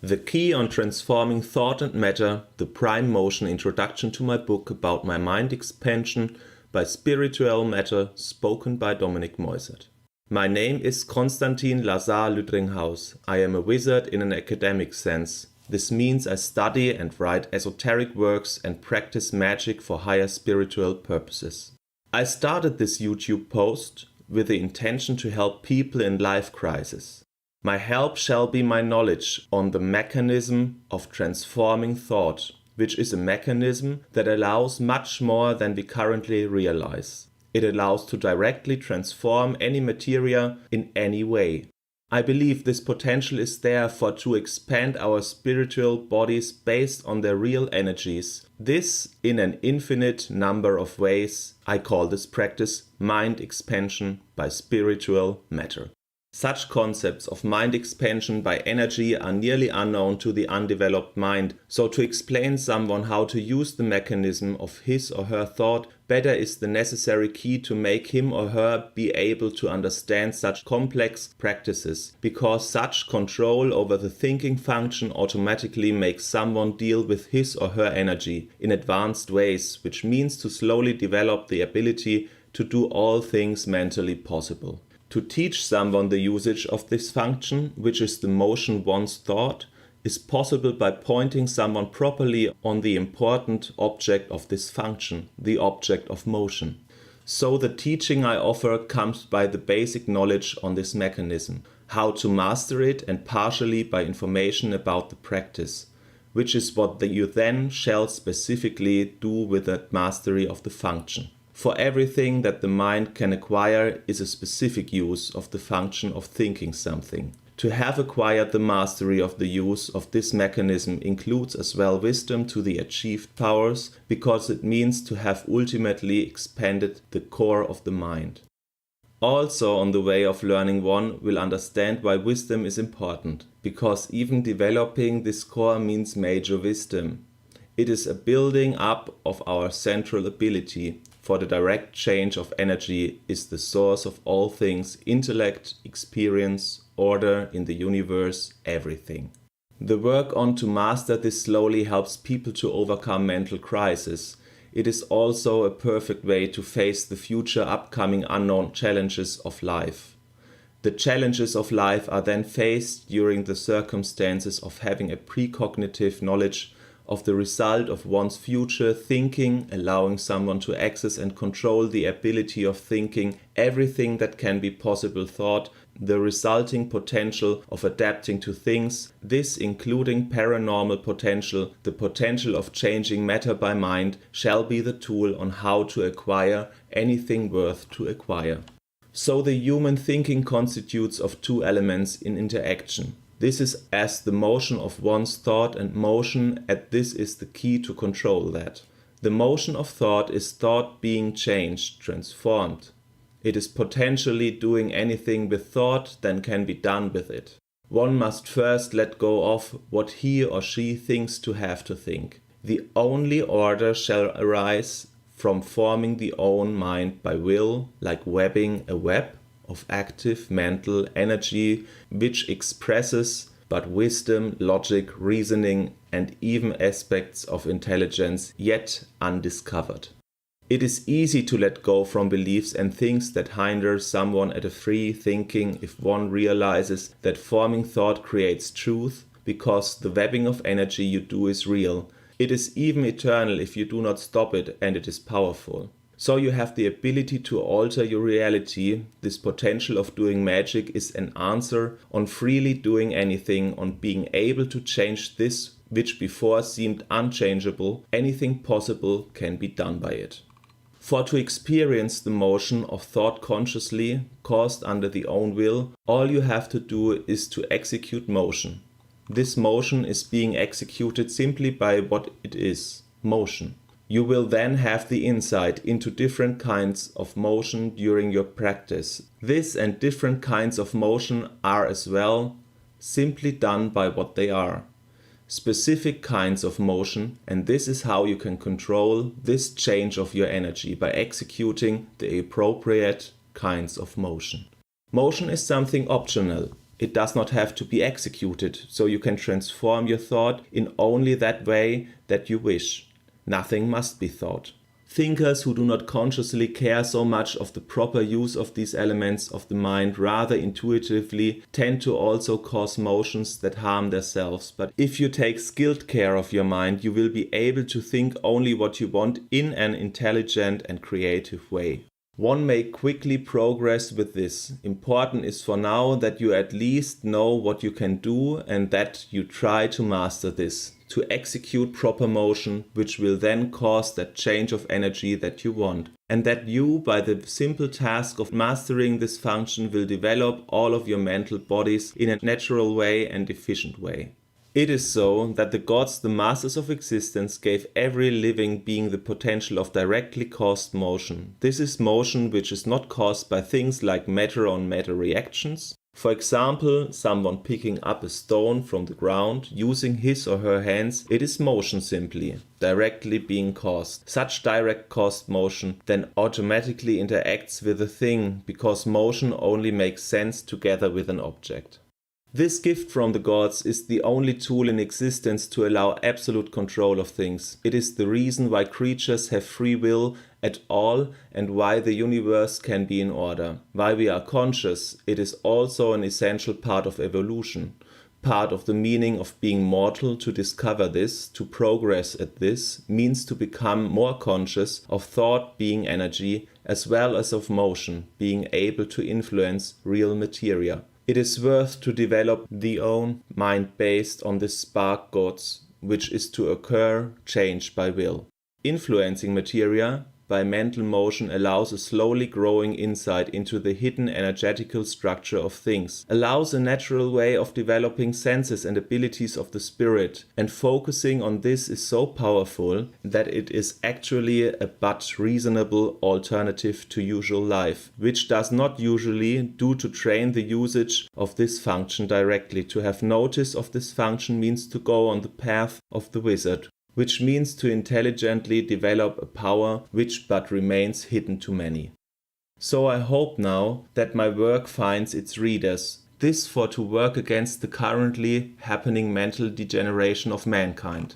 The Key on Transforming Thought and Matter, the Prime Motion introduction to my book about my mind expansion by Spiritual Matter, spoken by Dominic Moisert. My name is Konstantin Lazar Lüttringhaus. I am a wizard in an academic sense. This means I study and write esoteric works and practice magic for higher spiritual purposes. I started this YouTube post with the intention to help people in life crisis. My help shall be my knowledge on the mechanism of transforming thought, which is a mechanism that allows much more than we currently realize. It allows to directly transform any materia in any way. I believe this potential is there for to expand our spiritual bodies based on their real energies. This in an infinite number of ways. I call this practice mind expansion by spiritual matter. Such concepts of mind expansion by energy are nearly unknown to the undeveloped mind, so to explain someone how to use the mechanism of his or her thought better is the necessary key to make him or her be able to understand such complex practices, because such control over the thinking function automatically makes someone deal with his or her energy in advanced ways, which means to slowly develop the ability to do all things mentally possible. To teach someone the usage of this function, which is the motion one's thought, is possible by pointing someone properly on the important object of this function, the object of motion. So the teaching I offer comes by the basic knowledge on this mechanism, how to master it, and partially by information about the practice, which is what you then shall specifically do with that mastery of the function. For everything that the mind can acquire is a specific use of the function of thinking something. To have acquired the mastery of the use of this mechanism includes as well wisdom to the achieved powers, because it means to have ultimately expanded the core of the mind. Also, on the way of learning, one will understand why wisdom is important, because even developing this core means major wisdom. It is a building up of our central ability. For the direct change of energy is the source of all things, intellect, experience, order in the universe, everything. The work on to master this slowly helps people to overcome mental crisis. It is also a perfect way to face the future upcoming unknown challenges of life. The challenges of life are then faced during the circumstances of having a precognitive knowledge of the result of one's future thinking, allowing someone to access and control the ability of thinking everything that can be possible thought, the resulting potential of adapting to things, this including paranormal potential, the potential of changing matter by mind, shall be the tool on how to acquire anything worth to acquire. So the human thinking constitutes of two elements in interaction. This is as the motion of one's thought and motion, and this is the key to control that. The motion of thought is thought being changed, transformed. It is potentially doing anything with thought that can be done with it. One must first let go of what he or she thinks to have to think. The only order shall arise from forming the own mind by will, like webbing a web of active mental energy which expresses but wisdom, logic, reasoning, and even aspects of intelligence yet undiscovered. It is easy to let go from beliefs and things that hinder someone at a free thinking if one realizes that forming thought creates truth, because the webbing of energy you do is real. It is even eternal if you do not stop it, and it is powerful. So you have the ability to alter your reality. This potential of doing magic is an answer on freely doing anything, on being able to change this which before seemed unchangeable. Anything possible can be done by it. For to experience the motion of thought consciously, caused under the own will, all you have to do is to execute motion. This motion is being executed simply by what it is, motion. You will then have the insight into different kinds of motion during your practice. This and different kinds of motion are as well simply done by what they are. Specific kinds of motion, and this is how you can control this change of your energy by executing the appropriate kinds of motion. Motion is something optional. It does not have to be executed, so you can transform your thought in only that way that you wish. Nothing must be thought. Thinkers who do not consciously care so much of the proper use of these elements of the mind, rather intuitively, tend to also cause motions that harm themselves. But if you take skilled care of your mind, you will be able to think only what you want in an intelligent and creative way. One may quickly progress with this. Important is for now that you at least know what you can do and that you try to master this, to execute proper motion, which will then cause that change of energy that you want. And that you, by the simple task of mastering this function, will develop all of your mental bodies in a natural way and efficient way. It is so that the gods, the masters of existence, gave every living being the potential of directly caused motion. This is motion which is not caused by things like matter-on-matter reactions. For example, someone picking up a stone from the ground using his or her hands, it is motion simply, directly being caused. Such direct caused motion then automatically interacts with a thing, because motion only makes sense together with an object. This gift from the gods is the only tool in existence to allow absolute control of things. It is the reason why creatures have free will at all and why the universe can be in order. Why we are conscious, it is also an essential part of evolution. Part of the meaning of being mortal. To discover this, to progress at this, means to become more conscious of thought being energy, as well as of motion, being able to influence real materia. It is worth to develop the own mind based on this spark gods, which is to occur change by will. Influencing materia by mental motion allows a slowly growing insight into the hidden energetical structure of things, allows a natural way of developing senses and abilities of the spirit, and focusing on this is so powerful that it is actually a but reasonable alternative to usual life, which does not usually do to train the usage of this function directly. To have notice of this function means to go on the path of the wizard, which means to intelligently develop a power which but remains hidden to many. So I hope now that my work finds its readers. This for to work against the currently happening mental degeneration of mankind.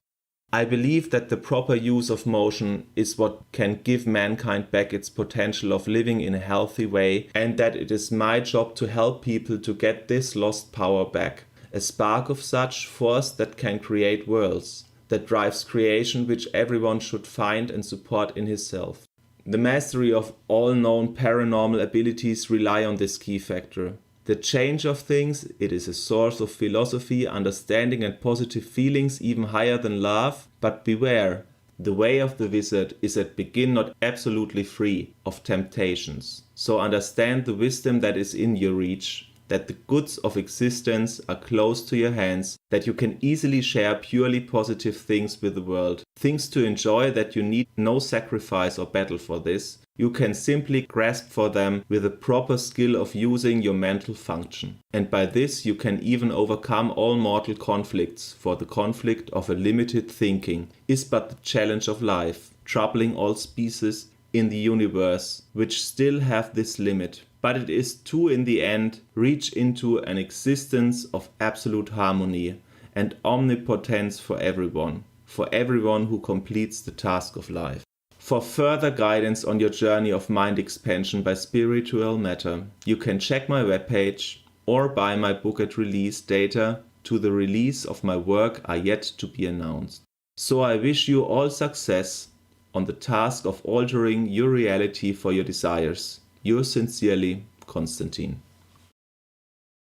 I believe that the proper use of motion is what can give mankind back its potential of living in a healthy way, and that it is my job to help people to get this lost power back. A spark of such force that can create worlds, that drives creation, which everyone should find and support in himself. The mastery of all known paranormal abilities rely on this key factor. The change of things, it is a source of philosophy, understanding and positive feelings even higher than love, but beware, the way of the wizard is at begin not absolutely free of temptations. So understand the wisdom that is in your reach, that the goods of existence are close to your hands, that you can easily share purely positive things with the world, things to enjoy that you need no sacrifice or battle for this. You can simply grasp for them with a proper skill of using your mental function. And by this you can even overcome all mortal conflicts, for the conflict of a limited thinking is but the challenge of life, troubling all species in the universe, which still have this limit. But it is to, in the end, reach into an existence of absolute harmony and omnipotence for everyone who completes the task of life. For further guidance on your journey of mind expansion by spiritual matter, you can check my webpage or buy my book at release. Data to the release of my work are yet to be announced. So I wish you all success on the task of altering your reality for your desires. Yours sincerely, Konstantin.